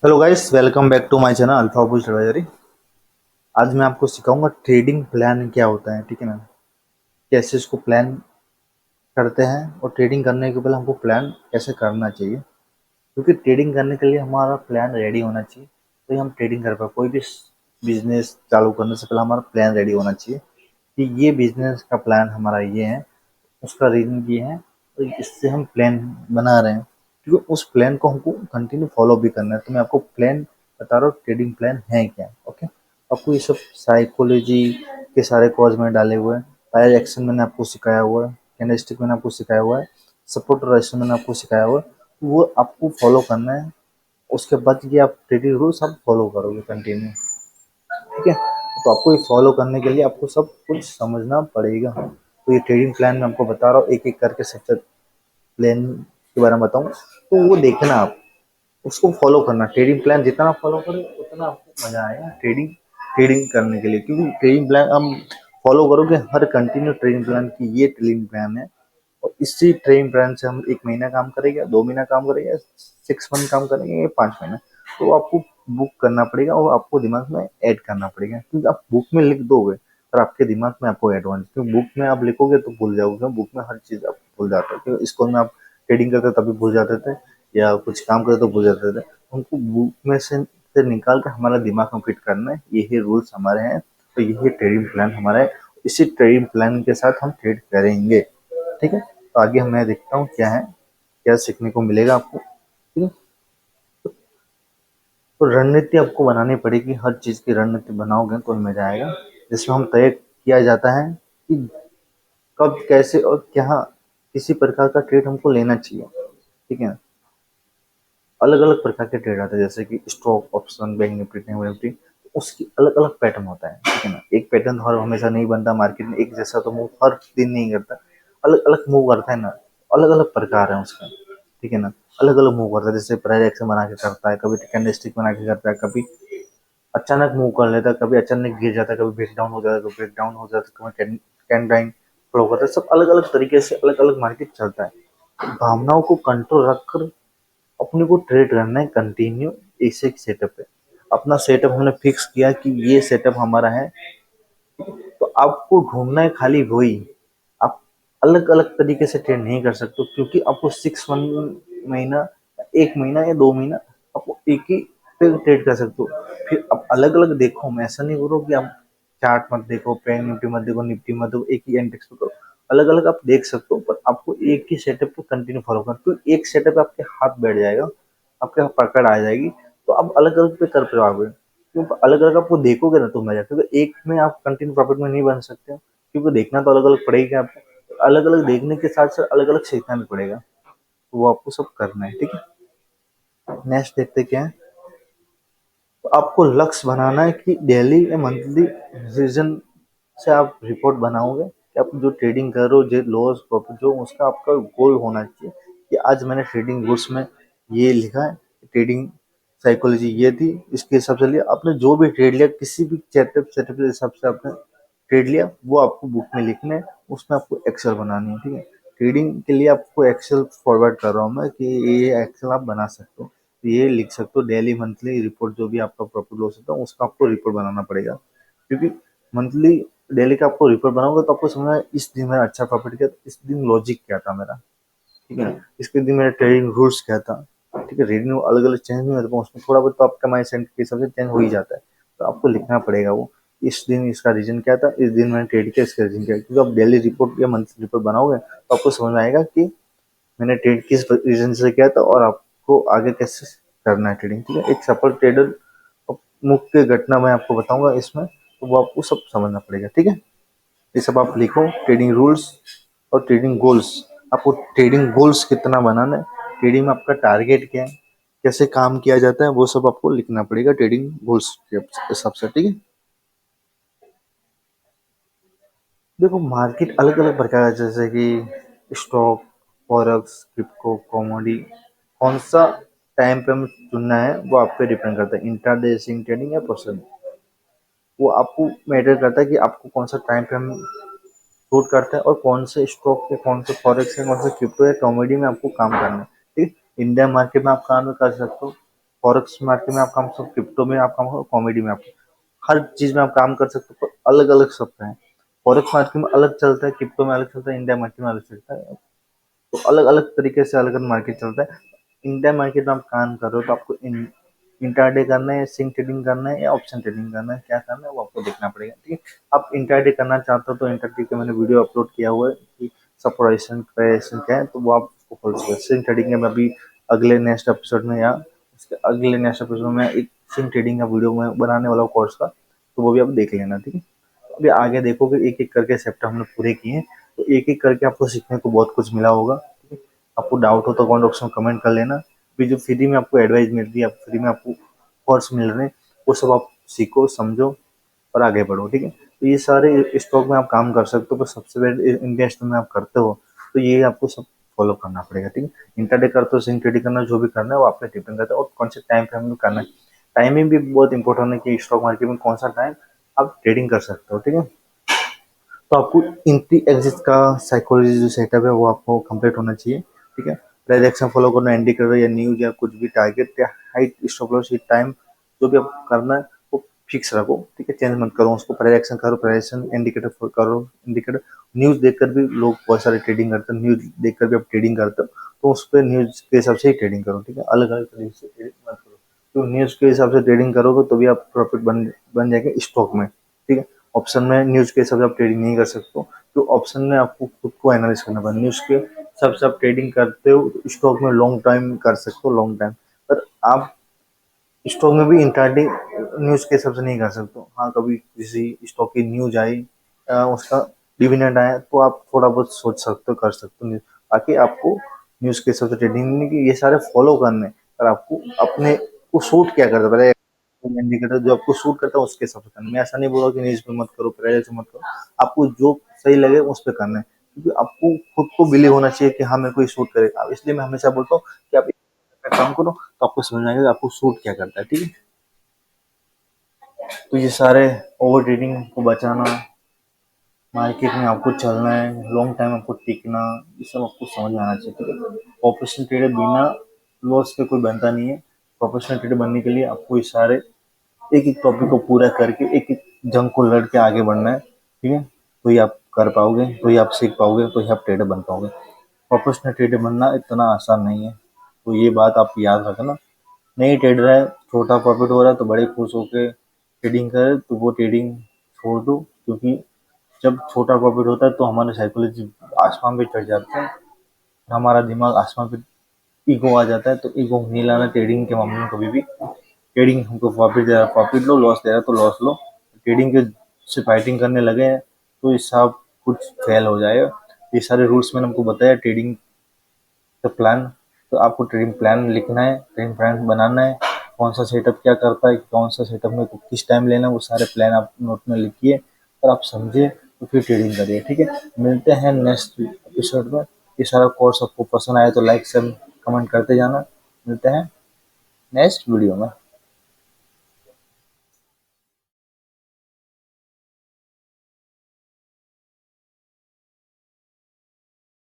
Hello guys, welcome back to my channel alpha bulls advisory. आज मैं आपको सिखाऊंगा ट्रेडिंग प्लान क्या होता है। ठीक है ना, कैसे इसको प्लान करते हैं और ट्रेडिंग करने के पहले हमको प्लान कैसे करना चाहिए, क्योंकि ट्रेडिंग करने के लिए हमारा प्लान रेडी होना चाहिए। तो हम ट्रेडिंग कर पाए, कोई भी बिजनेस चालू करने से पहले हमारा प्लान रेडी होना चाहिए कि ये बिजनेस का प्लान हमारा ये है, उसका रीजन ये है, तो इससे हम प्लान बना रहे हैं, क्योंकि उस प्लान को हमको कंटिन्यू फॉलो भी करना है। तो मैं आपको प्लान बता रहा हूँ, ट्रेडिंग प्लान है क्या। ओके, आपको ये सब साइकोलॉजी के सारे कोर्स में डाले हुए हैं। प्रायर एक्शन मैंने आपको सिखाया हुआ है, कैंडलस्टिक मैंने आपको सिखाया हुआ है, सपोर्ट और रेजिस्टेंस मैंने आपको सिखाया हुआ है। तो वो आपको फॉलो करना है। उसके बाद ये आप ट्रेडिंग रूल्स आप फॉलो करोगे कंटिन्यू। ठीक है, तो आपको ये फॉलो करने के लिए आपको सब कुछ समझना पड़ेगा। तो ये ट्रेडिंग प्लान मैं आपको बता रहा हूँ, एक एक करके सबसे प्लान के बारे में बताऊँ, तो वो देखना आप, उसको फॉलो करना। ट्रेडिंग प्लान जितना आप फॉलो करोगे उतना आपको मजा आएगा ट्रेडिंग ट्रेडिंग करने के लिए, क्योंकि ट्रेडिंग प्लान हम फॉलो करोगे हर कंटिन्यू ट्रेडिंग प्लान की ये ट्रेडिंग प्लान है। और इसी ट्रेडिंग प्लान से हम 1 महीना काम करेंगे, 2 महीना काम करेंगे, 6 मंथ काम करेंगे या 5 महीना। तो आपको बुक करना पड़ेगा और आपको दिमाग में ऐड करना पड़ेगा, क्योंकि आप बुक में लिख दोगे पर आपके दिमाग में आपको एडवांस, क्योंकि बुक में आप लिखोगे तो भूल जाओगे, क्योंकि बुक में हर चीज़ आप भूल जाते हो। क्योंकि स्कूल में आप ट्रेडिंग करते तभी भूल जाते थे, या कुछ काम करते तो भूल जाते थे। हमको बुक में से निकाल कर हमारा दिमाग में फिट करना है। यही रूल्स हमारे हैं, तो यही ट्रेडिंग प्लान हमारा है। इसी ट्रेडिंग प्लान के साथ हम ट्रेड करेंगे। ठीक है, तो आगे मैं देखता हूँ क्या है, क्या सीखने को मिलेगा आपको। ठीक है, तो रणनीति आपको बनानी पड़ेगी, हर चीज़ की रणनीति बनाओगे तो मजा आएगा। जिसमें हम तय किया जाता है कि कब कैसे और क्या किसी प्रकार का ट्रेड हमको लेना चाहिए। ठीक है, अलग अलग प्रकार के ट्रेड आते हैं, जैसे कि stock option, bank Nifty, Nifty, उसकी अलग अलग पैटर्न होता है। ठीक है ना, एक पैटर्न हर हमेशा नहीं बनता, मार्केट में एक जैसा तो मूव हर दिन नहीं करता, अलग अलग मूव करता है ना। अलग अलग प्रकार है उसका। ठीक है ना, अलग अलग मूव करता है। जैसे प्राइस एक्शन बना के करता है, कभी कैंडलस्टिक बना के करता है, कभी अचानक मूव कर लेता है, कभी अचानक गिर जाता है, कभी ब्रेक डाउन हो जाता है, कभी ब्रेक डाउन हो जाता है, कभी कैन टाइम फ्लो करता है। सब अलग अलग तरीके से अलग अलग मार्केट चलता है। भावनाओं को कंट्रोल रखकर अपने को ट्रेड करना है कंटिन्यू। इस एक सेटअप पे अपना सेटअप हमने फिक्स किया कि ये सेटअप हमारा है। तो आपको ढूंढना है खाली वही। आप अलग अलग तरीके से ट्रेड नहीं कर सकते, क्योंकि आपको 6 महीना, 1 महीना या 2 महीना आपको एक ही पे ट्रेड कर सकते हो। फिर आप अलग अलग देखो, मैं ऐसा नहीं बोल रहा हूँ कि आप चार्ट मत देखो, बैंक निफ्टी मत देखो, निफ्टी मत देखो, एक ही इंडेक्स पे करो। अलग अलग आप देख सकते हो, पर आपको एक ही सेटअप को कंटिन्यू फॉलो करना, क्योंकि एक सेटअप आपके हाथ बैठ जाएगा, आपके पकड़ आ जाएगी, तो आप अलग अलग पे कर पाओगे। क्यों, अलग अलग आपको देखोगे ना तो मजा, क्योंकि एक में आप कंटिन्यू प्रॉफिट में नहीं बन सकते हो, क्योंकि देखना तो अलग अलग पड़ेगा आपको। अलग अलग देखने के साथ साथ अलग अलग सीखना भी पड़ेगा, तो वो आपको सब करना है। ठीक है, नेक्स्ट देखते क्या है। तो आपको लक्ष्य बनाना है कि डेली या मंथली रीजन से आप रिपोर्ट बनाओगे कि आप जो ट्रेडिंग कर रहे हो, जो लॉस प्रॉफिट जो उसका आपका गोल होना चाहिए कि आज मैंने ट्रेडिंग रूल्स में ये लिखा है, ट्रेडिंग साइकोलॉजी ये थी, इसके हिसाब से लिया आपने जो भी ट्रेड लिया, किसी भी सेटअप सेटअप के हिसाब से आपने ट्रेड लिया, वो आपको बुक में लिखना है। उसमें आपको एक्सेल बनानी है। ठीक है, ट्रेडिंग के लिए आपको एक्सेल फॉरवर्ड कर रहा हूँ मैं कि ये एक्सेल आप बना सकते हो। तो ये लिख सकते हो, डेली मंथली रिपोर्ट जो भी आपका प्रॉफिट लॉस होता है उसका आपको रिपोर्ट बनाना पड़ेगा। क्योंकि मंथली डेली का आपको रिपोर्ट बनाओगे तो आपको समझना है इस दिन मैंने अच्छा प्रॉफिट किया, इस दिन लॉजिक क्या था मेरा। ठीक है, इसके दिन मेरा ट्रेडिंग रूल्स क्या था। ठीक है, ट्रेडिंग अलग अलग चेंज नहीं होता, उसमें थोड़ा बहुत तो आपका माइंड सेट के हिसाब से चेंज हो ही जाता है। तो आपको लिखना पड़ेगा वो, इस दिन इसका रीजन क्या था, इस दिन मैंने ट्रेड किया, इसका रीजन क्या है। क्योंकि आप डेली रिपोर्ट या मंथली रिपोर्ट बनाओगे तो आपको समझ में आएगा कि मैंने ट्रेड किस रीजन से किया था और आपको आगे कैसे करना है ट्रेडिंग। ठीक है, एक सफल ट्रेडर मुख्य घटना मैं आपको बताऊंगा इसमें, तो वो आपको सब समझना पड़ेगा। ठीक है, ये सब आप लिखो, ट्रेडिंग रूल्स और ट्रेडिंग गोल्स। आपको ट्रेडिंग गोल्स कितना बनाना है, ट्रेडिंग में आपका टारगेट क्या है, कैसे काम किया जाता है, वो सब आपको लिखना पड़ेगा ट्रेडिंग गोल्स के हिसाब से। ठीक है, देखो मार्केट अलग अलग प्रकार है, जैसे कि स्टॉक, फॉरेक्स, क्रिप्टो, कॉमोडी, कौन सा टाइम पे हमें चुनना है वो आप पे डिपेंड करता है, इंट्राडे, स्विंग ट्रेडिंग या पर्सन। वो आपको मैटर करता है कि आपको कौन सा टाइम पे हम सूट करता है और कौन से स्टॉक के, कौन से फॉरेक्स है, कौन से क्रिप्टो या कॉमेडी में आपको काम करना है। ठीक, इंडियन मार्केट में आप काम कर सकते हो, फॉरेक्स मार्केट में आप काम कर सकते हो, क्रिप्टो में आप काम करो, कॉमेडी में आप हर चीज में आप काम कर सकते हो, अलग अलग सब है। फॉरेक्स मार्केट में अलग चलता है, क्रिप्टो में अलग चलता है, इंडिया मार्केट में अलग चलता है। तो अलग अलग तरीके से अलग अलग मार्केट चलता है। इंडिया मार्केट में आप काम कर रहे हो तो आपको इंट्राडे करना है, सिंग ट्रेडिंग करना है या ऑप्शन ट्रेडिंग करना है, क्या करना है वो आपको देखना पड़ेगा, ठीक है। आप इंट्राडे करना चाहते हो तो इंट्राडे का मैंने वीडियो अपलोड किया हुआ है कि सपोर्टेशन क्रेशन क्या है, तो वो आप फॉलो करो। सिंग ट्रेडिंग में अभी अगले नेक्स्ट एपिसोड में या उसके अगले नेक्स्ट एपिसोड में एक सिंग ट्रेडिंग का वीडियो में बनाने वाला कोर्स का, तो वो भी आप देख लेना, ठीक है। अभी आगे देखोगे एक एक करके चैप्टर हमने पूरे किए हैं, तो एक एक करके आपको सीखने को बहुत कुछ मिला होगा, ठीक है। आपको डाउट हो तो कमेंट बॉक्स में कमेंट कर लेना। अभी जो फ्री में आपको एडवाइस मिल रही है, फ्री में आपको कोर्स मिल रहे हैं, वो सब आप सीखो समझो और आगे बढ़ो, ठीक है। तो ये सारे स्टॉक में आप काम कर सकते हो, पर सबसे पहले इंडिया स्टॉक में आप करते हो तो ये आपको सब फॉलो करना पड़ेगा, ठीक है। इंटरडे करते हो, सिंग ट्रेडिंग करना, जो भी करना है वो आप पे डिपेंड करता है और कौन से टाइम फ्रेम में करना है। टाइमिंग भी बहुत इंपॉर्टेंट है कि स्टॉक मार्केट में कौन सा टाइम आप ट्रेडिंग कर सकते हो, ठीक है। तो आपको एंट्री एग्जिट का साइकोलॉजी जो सेटअप है वो आपको कंप्लीट होना चाहिए, ठीक है। डायरेक्शन फॉलो करना, इंडिकेटर या न्यूज या कुछ भी टारगेट या हाइट स्टॉप लॉस टाइम जो भी आपको करना है वो फिक्स रखो, ठीक है। चेंज मत करो उसको, प्राइजेक्शन करो, प्राइजेक्शन इंडिकेटर करो, इंडिकेटर न्यूज देखकर भी लोग बहुत सारे ट्रेडिंग करते हैं, न्यूज देखकर भी आप ट्रेडिंग करते हो तो उस पर न्यूज के हिसाब से ही ट्रेडिंग करो, ठीक है। अलग अलग तरीके से ट्रेडिंग मत करो, तो न्यूज के हिसाब से ट्रेडिंग करोगे तो भी आप प्रॉफिट बन जाएगा स्टॉक में, ठीक है। ऑप्शन में न्यूज के हिसाब से आप ट्रेडिंग नहीं कर सकते हो, तो ऑप्शन में आपको खुद को एनालाइज करना पड़ेगा। न्यूज के हिसाब से आप ट्रेडिंग करते हो स्टॉक में लॉन्ग टाइम कर सकते हो, लॉन्ग टाइम, पर आप स्टॉक में भी इंट्राडे न्यूज के हिसाब से नहीं कर सकते हो। हाँ, कभी किसी स्टॉक की न्यूज आई, उसका डिविडेंड आया तो आप थोड़ा बहुत सोच सकते हो, कर सकते हो, बाकी आपको न्यूज के हिसाब से ट्रेडिंग नहीं की, ये सारे फॉलो करने, पर आपको अपने को सूट क्या करता है पहले इंडिकेटर जो आपको सूट करता है उसके हिसाब से करना। मैं ऐसा नहीं बोल रहा कि न्यूज पे मत करो, प्राइवेट से मत करो, आपको जो सही लगे उस पर करना है, क्योंकि आपको खुद को बिलीव होना चाहिए कि हाँ मेरे को ये सूट करेगा। इसलिए मैं हमेशा बोलता हूँ कि आप काम करो तो आपको समझ में आएगा कि आपको सूट क्या करता है, ठीक है। तो ये सारे ओवर ट्रेडिंग को बचाना, मार्केट में आपको चलना है, लॉन्ग टाइम आपको टिकना, ये सब आपको समझ में आना चाहिए, ठीक है। प्रोफेशनल ट्रेडर बिना लॉस के कोई बनता नहीं है। प्रोफेशनल ट्रेडर बनने के लिए आपको ये सारे एक एक टॉपिक को पूरा करके एक एक जंग को लड़ के आगे बढ़ना है, ठीक है। तो ये आप कर पाओगे, तो ये आप सीख पाओगे, तो ये आप ट्रेडर बन पाओगे। प्रोफेशनल ट्रेडर बनना इतना आसान नहीं है, तो ये बात आप याद रखना। नहीं ट्रेडर है, छोटा प्रॉफिट हो रहा है तो बड़े खुश होके ट्रेडिंग करे, तो वो ट्रेडिंग छोड़ दो, क्योंकि जब छोटा प्रॉफिट होता है तो हमारे साइकोलॉजी आसमान पे चढ़ जाते हैं, हमारा दिमाग आसमान पे, ईगो आ जाता है। तो ईगो नहीं लाना ट्रेडिंग के मामले में कभी भी। ट्रेडिंग हमको प्रॉफिट दे रहा है प्रॉफिट लो, लॉस दे रहा है तो लॉस लो। ट्रेडिंग के से फाइटिंग करने लगे हैं तो ये सब कुछ फेल हो जाएगा। ये सारे रूल्स मैंने हमको बताया ट्रेडिंग का प्लान, तो आपको ट्रेडिंग प्लान लिखना है, ट्रेडिंग प्लान बनाना है, कौन सा सेटअप क्या करता है, कौन सा सेटअप में किस टाइम लेना है, वो सारे प्लान आप नोट में लिखिए और आप समझिए तो फिर ट्रेडिंग करिए, ठीक है। मिलते हैं नेक्स्ट एपिसोड में। ये सारा कोर्स आपको पसंद आया तो लाइक से कमेंट करते जाना। मिलते हैं नेक्स्ट वीडियो में।